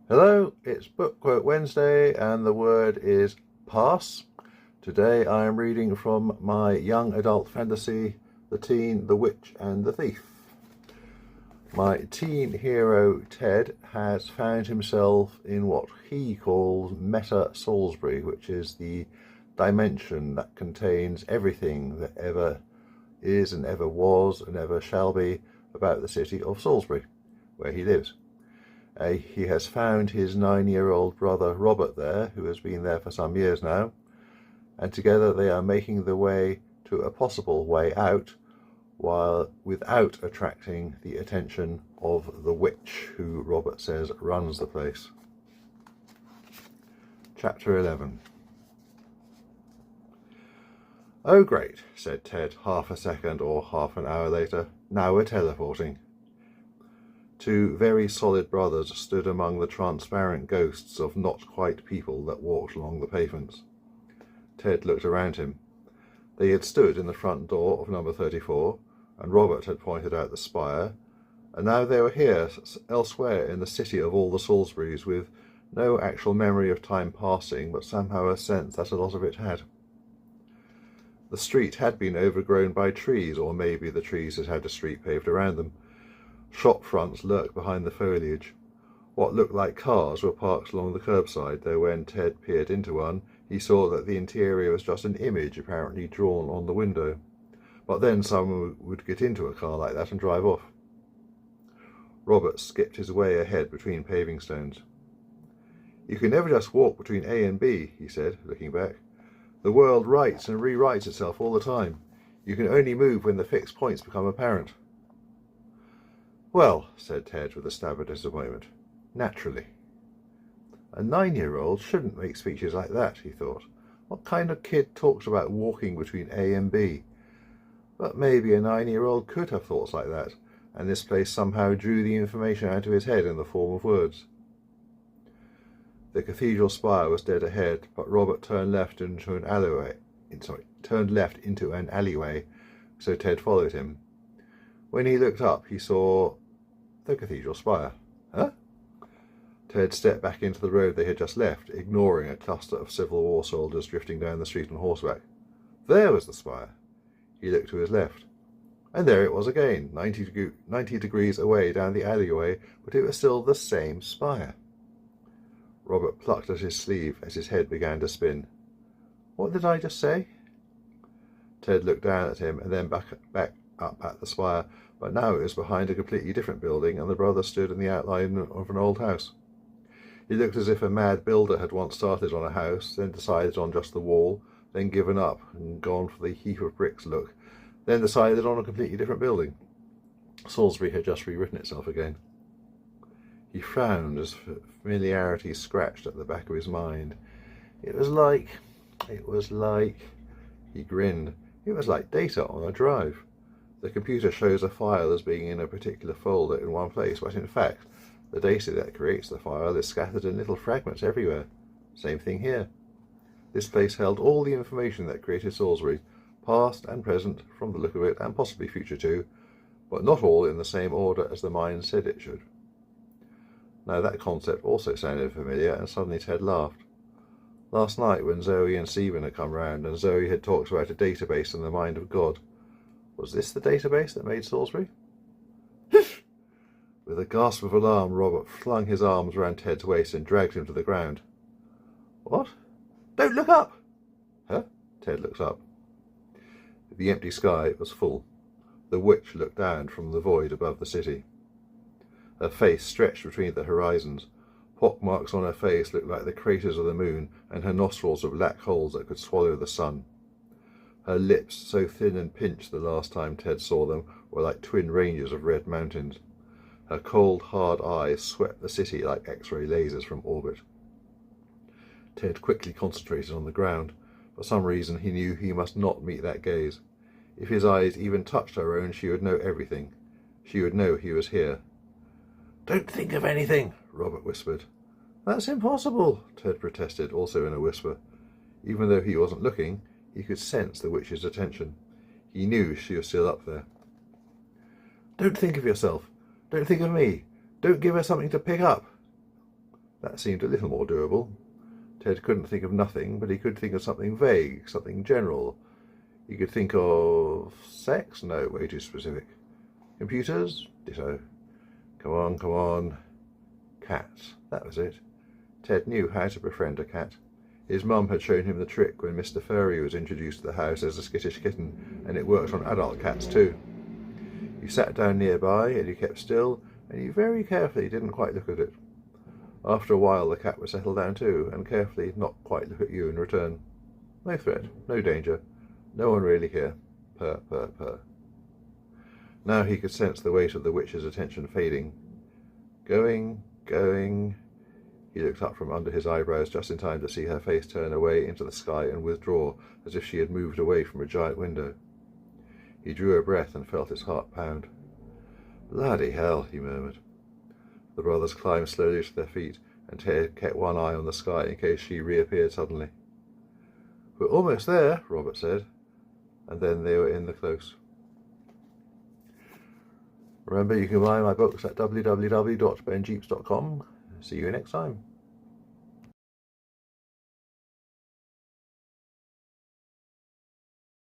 Hello, it's Book Quote Wednesday and the word is pass. Today I am reading from my young adult fantasy, The Teen, the Witch and the Thief. My teen hero Ted has found himself in what he calls meta-Salisbury, which is the dimension that contains everything that ever is and ever was and ever shall be about the city of Salisbury, where he lives. He has found his 9-year-old brother Robert there, who has been there for some years now, and together they are making the way to a possible way out, while without attracting the attention of the witch, who Robert says runs the place. Chapter 11. "Oh great," said Ted half a second or half an hour later. "Now we're teleporting." Two very solid brothers stood among the transparent ghosts of not-quite people that walked along the pavements. Ted looked around him. They had stood in the front door of number 34, and Robert had pointed out the spire, and now they were here elsewhere in the city of all the Salisburys, with no actual memory of time passing, but somehow a sense that a lot of it had. The street had been overgrown by trees, or maybe the trees had had a street paved around them. Shop fronts lurked behind the foliage. What looked like cars were parked along the curbside, though when Ted peered into one, he saw that the interior was just an image apparently drawn on the window. But then someone would get into a car like that and drive off. Robert skipped his way ahead between paving stones. "You can never just walk between A and B," he said, looking back. "The world writes and rewrites itself all the time. You can only move when the fixed points become apparent." "Well," said Ted with a stab of disappointment, "naturally." A 9-year-old shouldn't make speeches like that, he thought. What kind of kid talks about walking between A and B? But maybe a 9-year-old could have thoughts like that, and this place somehow drew the information out of his head in the form of words. The cathedral spire was dead ahead, but Robert turned left into an alleyway, so Ted followed him. When he looked up, he saw the cathedral spire. Huh? Ted stepped back into the road they had just left, ignoring a cluster of Civil War soldiers drifting down the street on horseback. There was the spire. He looked to his left. And there it was again, 90 degrees away down the alleyway, but it was still the same spire. Robert plucked at his sleeve as his head began to spin. "What did I just say?" Ted looked down at him and then back up at the spire, but now it was behind a completely different building, and the brother stood in the outline of an old house. He looked as if a mad builder had once started on a house, then decided on just the wall, then given up and gone for the heap of bricks look, then decided on a completely different building. Salisbury had just rewritten itself again. He frowned as familiarity scratched at the back of his mind. It was like, he grinned, it was like data on a drive. The computer shows a file as being in a particular folder in one place, but in fact, the data that creates the file is scattered in little fragments everywhere. Same thing here. This place held all the information that created Salisbury, past and present, from the look of it, and possibly future too, but not all in the same order as the mind said it should. Now that concept also sounded familiar, and suddenly Ted laughed. Last night when Zoe and Stephen had come round, and Zoe had talked about a database in the mind of God, was this the database that made Salisbury? With a gasp of alarm, Robert flung his arms round Ted's waist and dragged him to the ground. "What? Don't look up!" "Huh?" Ted looked up. The empty sky was full. The witch looked down from the void above the city. Her face stretched between the horizons. Pockmarks on her face looked like the craters of the moon, and her nostrils were black holes that could swallow the sun. Her lips, so thin and pinched the last time Ted saw them, were like twin ranges of red mountains. Her cold, hard eyes swept the city like X-ray lasers from orbit. Ted quickly concentrated on the ground. For some reason he knew he must not meet that gaze. If his eyes even touched her own, she would know everything. She would know he was here. "Don't think of anything," Robert whispered. "That's impossible," Ted protested, also in a whisper. Even though he wasn't looking, he could sense the witch's attention. He knew she was still up there. "Don't think of yourself. Don't think of me. Don't give her something to pick up." That seemed a little more doable. Ted couldn't think of nothing, but he could think of something vague, something general. He could think of sex? No, way too specific. Computers? Ditto. Come on, come on. Cats. That was it. Ted knew how to befriend a cat. His mum had shown him the trick when Mr. Furry was introduced to the house as a skittish kitten, and it worked on adult cats too. You sat down nearby, and you kept still, and you very carefully didn't quite look at it. After a while the cat would settle down too, and carefully not quite look at you in return. No threat, no danger, no one really here. Purr, purr, purr. Now he could sense the weight of the witch's attention fading. Going. He looked up from under his eyebrows just in time to see her face turn away into the sky and withdraw, as if she had moved away from a giant window. He drew a breath and felt his heart pound. Bloody hell, he murmured. The brothers climbed slowly to their feet, and Ted kept one eye on the sky in case she reappeared suddenly. We're almost there, Robert said, and then they were in the close. Remember, you can buy my books at www.benjeeps.com. See you next time.